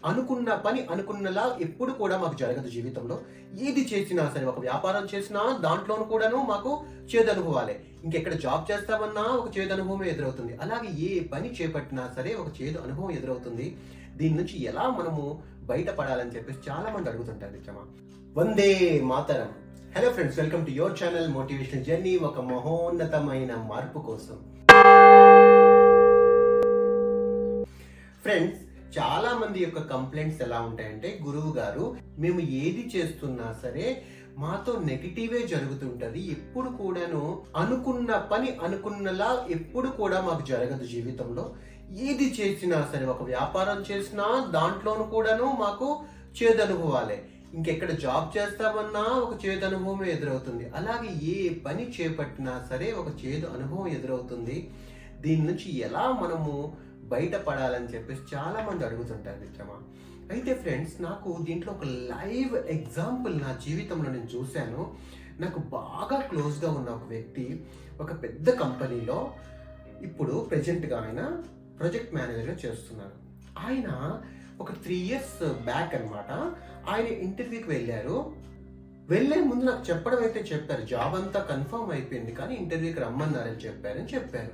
అనుకున్న పని అనుకున్నలా ఎప్పుడు కూడా మాకు జరగదు జీవితంలో. ఏది చేసినా సరే, ఒక వ్యాపారం చేసినా దాంట్లోనూ కూడాను మాకు చేదు అనుభవాలే. ఇంకెక్కడ జాబ్ చేస్తామన్నా ఒక చేదు అనుభవమే ఎదురవుతుంది. అలాగే ఏ పని చేపట్టినా సరే ఒక చేదు అనుభవం ఎదురవుతుంది. దీని నుంచి ఎలా మనము బయటపడాలని చెప్పేసి చాలా మంది అడుగుతుంటారు మిత్రమా. Vande Mataram. Hello friends, welcome to your channel motivational journey, ఒక మహోన్నతమైన మార్పు కోసం. ఫ్రెండ్స్, చాలా మంది యొక్క కంప్లైంట్స్ ఎలా ఉంటాయంటే, గురువు గారు మేము ఏది చేస్తున్నా సరే మాతో నెగిటివే జరుగుతుంటది, ఎప్పుడు కూడాను అనుకున్న పని అనుకున్నలా ఎప్పుడు కూడా మాకు జరగదు జీవితంలో. ఏది చేసినా సరే, ఒక వ్యాపారం చేసినా దాంట్లోనూ కూడాను మాకు చేదు అనుభవాలే. ఇంకెక్కడ జాబ్ చేస్తామన్నా ఒక చేదు అనుభవమే ఎదురవుతుంది. అలాగే ఏ పని చేపట్టినా సరే ఒక చేదు అనుభవం ఎదురవుతుంది. దీని నుంచి ఎలా మనము బయటపడాలని చెప్పేసి చాలా మంది అడుగుతుంటారు మిత్రమా. అయితే ఫ్రెండ్స్, నాకు దీంట్లో ఒక లైవ్ ఎగ్జాంపుల్ నా జీవితంలో నేను చూశాను. నాకు బాగా క్లోజ్గా ఉన్న ఒక వ్యక్తి ఒక పెద్ద కంపెనీలో ఇప్పుడు ప్రెజెంట్గా ఆయన ప్రాజెక్ట్ మేనేజర్గా చేస్తున్నారు. ఆయన ఒక 3 years బ్యాక్ అనమాట ఆయన ఇంటర్వ్యూకి వెళ్ళారు. వెళ్ళే ముందు నాకు చెప్పడం అయితే చెప్పారు, జాబ్ అంతా కన్ఫర్మ్ అయిపోయింది కానీ ఇంటర్వ్యూకి రమ్మన్నారని చెప్పారు.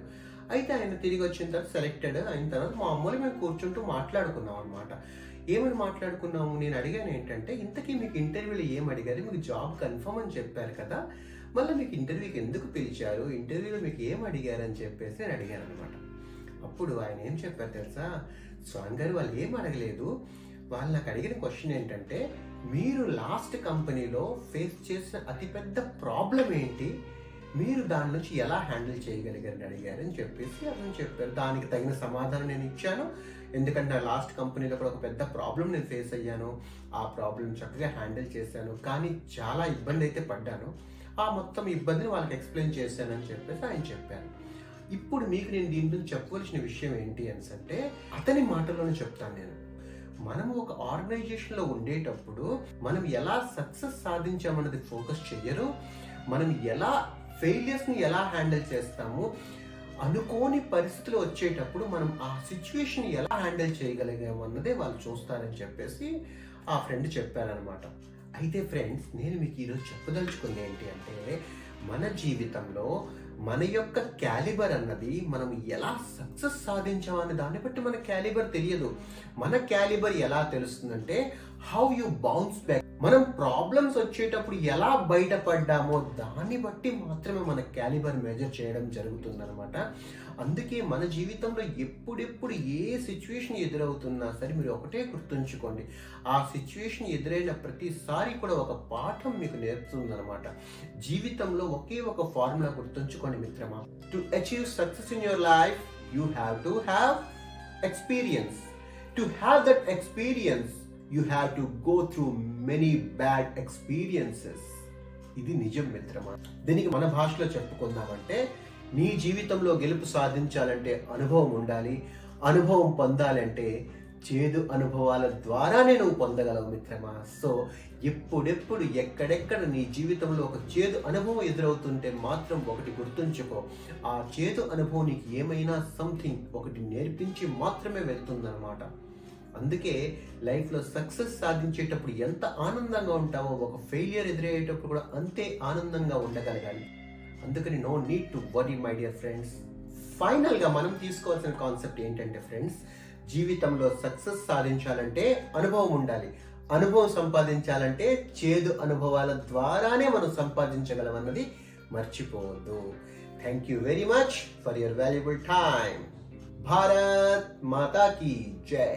అయితే ఆయన తిరిగి వచ్చిన తర్వాత సెలెక్టెడ్ అయిన తర్వాత మామూలు మేము కూర్చుంటూ మాట్లాడుకున్నాం అనమాట. ఏమని మాట్లాడుకున్నాము, నేను అడిగాను ఏంటంటే, ఇంతకీ మీకు ఇంటర్వ్యూలో ఏం అడిగారు, మీకు జాబ్ కన్ఫర్మ్ అని చెప్పారు కదా, మళ్ళీ మీకు ఇంటర్వ్యూకి ఎందుకు పిలిచారు, ఇంటర్వ్యూలో మీకు ఏం అడిగారు అని చెప్పేసి నేను అడిగాను అనమాట. అప్పుడు ఆయన ఏం చెప్పారు తెలుసా, స్వామి గారు వాళ్ళు ఏం అడగలేదు, వాళ్ళు నాకు అడిగిన క్వశ్చన్ ఏంటంటే, మీరు లాస్ట్ కంపెనీలో ఫేస్ చేసిన అతిపెద్ద ప్రాబ్లం ఏంటి, మీరు దాని నుంచి ఎలా హ్యాండిల్ చేయగలిగారని అడిగారని చెప్పేసి అతను చెప్పారు. దానికి తగిన సమాధానం నేను ఇచ్చాను. ఎందుకంటే నా లాస్ట్ కంపెనీలో కూడా ఒక పెద్ద ప్రాబ్లం నేను ఫేస్ అయ్యాను. ఆ ప్రాబ్లం చక్కగా హ్యాండిల్ చేశాను, కానీ చాలా ఇబ్బంది అయితే పడ్డాను. ఆ మొత్తం ఇబ్బందిని వాళ్ళకి ఎక్స్ప్లెయిన్ చేశానని చెప్పేసి ఆయన చెప్పారు. ఇప్పుడు మీకు నేను దీని గురించి చెప్పవలసిన విషయం ఏంటి అంటే, అతని మాటల్లోనే చెప్తాను నేను. మనము ఒక ఆర్గనైజేషన్లో ఉండేటప్పుడు మనం ఎలా సక్సెస్ సాధించామన్నది ఫోకస్ చెయ్యరు, మనం ఎలా ఫెయిలియర్స్ని ఎలా హ్యాండిల్ చేస్తాము, అనుకోని పరిస్థితులు వచ్చేటప్పుడు మనం ఆ సిచ్యువేషన్ ఎలా హ్యాండిల్ చేయగలిగాము అన్నదే వాళ్ళు చూస్తారని చెప్పేసి ఆ ఫ్రెండ్ చెప్పారనమాట. అయితే ఫ్రెండ్స్, నేను మీకు ఈరోజు చెప్పదలుచుకుంది ఏంటి అంటే, మన జీవితంలో మన యొక్క క్యాలిబర్ అన్నది మనం ఎలా సక్సెస్ సాధించామనే దాన్ని బట్టి మన క్యాలిబర్ తెలియదు. మన క్యాలిబర్ ఎలా తెలుస్తుందంటే, హౌ యు బౌన్స్ బ్యాక్. మనం ప్రాబ్లమ్స్ వచ్చేటప్పుడు ఎలా బయటపడ్డామో దాన్ని బట్టి మాత్రమే మన క్యాలిబర్ మెజర్ చేయడం జరుగుతుందన్నమాట. అందుకే మన జీవితంలో ఎప్పుడెప్పుడు ఏ సిచ్యువేషన్ ఎదురవుతున్నా సరే మీరు ఒకటే గుర్తుంచుకోండి, ఆ సిచ్యువేషన్ ఎదురైన ప్రతిసారి కూడా ఒక పాఠం మీకు నేర్పుతుందన్నమాట. జీవితంలో ఒకే ఒక ఫార్ములా గుర్తుంచుకోండి మిత్రమా. To achieve success in your life you have to have experience. To have that experience you have to go through many bad experiences. ఇది నిజం మిత్రమా. దీనికి మన భాషలో చెప్పుకుందామంటే, నీ జీవితంలో గెలుపు సాధించాలంటే అనుభవం ఉండాలి, అనుభవం పొందాలంటే చేదు అనుభవాల ద్వారానే నువ్వు పొందగలవు మిత్రమా. సో ఎప్పుడెప్పుడు ఎక్కడెక్కడ నీ జీవితంలో ఒక చేదు అనుభవం ఎదురవుతుంటే మాత్రం ఒకటి గుర్తుంచుకో, ఆ చేదు అనుభవం నీకు ఏమైనా సంథింగ్ ఒకటి నేర్పించి మాత్రమే వెళ్తుందన్నమాట. అందుకే లైఫ్లో సక్సెస్ సాధించేటప్పుడు ఎంత ఆనందంగా ఉంటావో, ఒక ఫెయిలియర్ ఎదురయ్యేటప్పుడు కూడా అంతే ఆనందంగా ఉండగలగాలి. అందుకని no need to worry my dear friends. ఫైనల్గా మనం తీసుకోవాల్సిన కాన్సెప్ట్ ఏంటంటే ఫ్రెండ్స్, జీవితంలో సక్సెస్ సాధించాలంటే అనుభవం ఉండాలి, అనుభవం సంపాదించాలంటే చేదు అనుభవాల ద్వారానే మనం సంపాదించగలం అన్నది మర్చిపోవద్దు. Thank you very much for your valuable time. Bharat Mata కీ జై.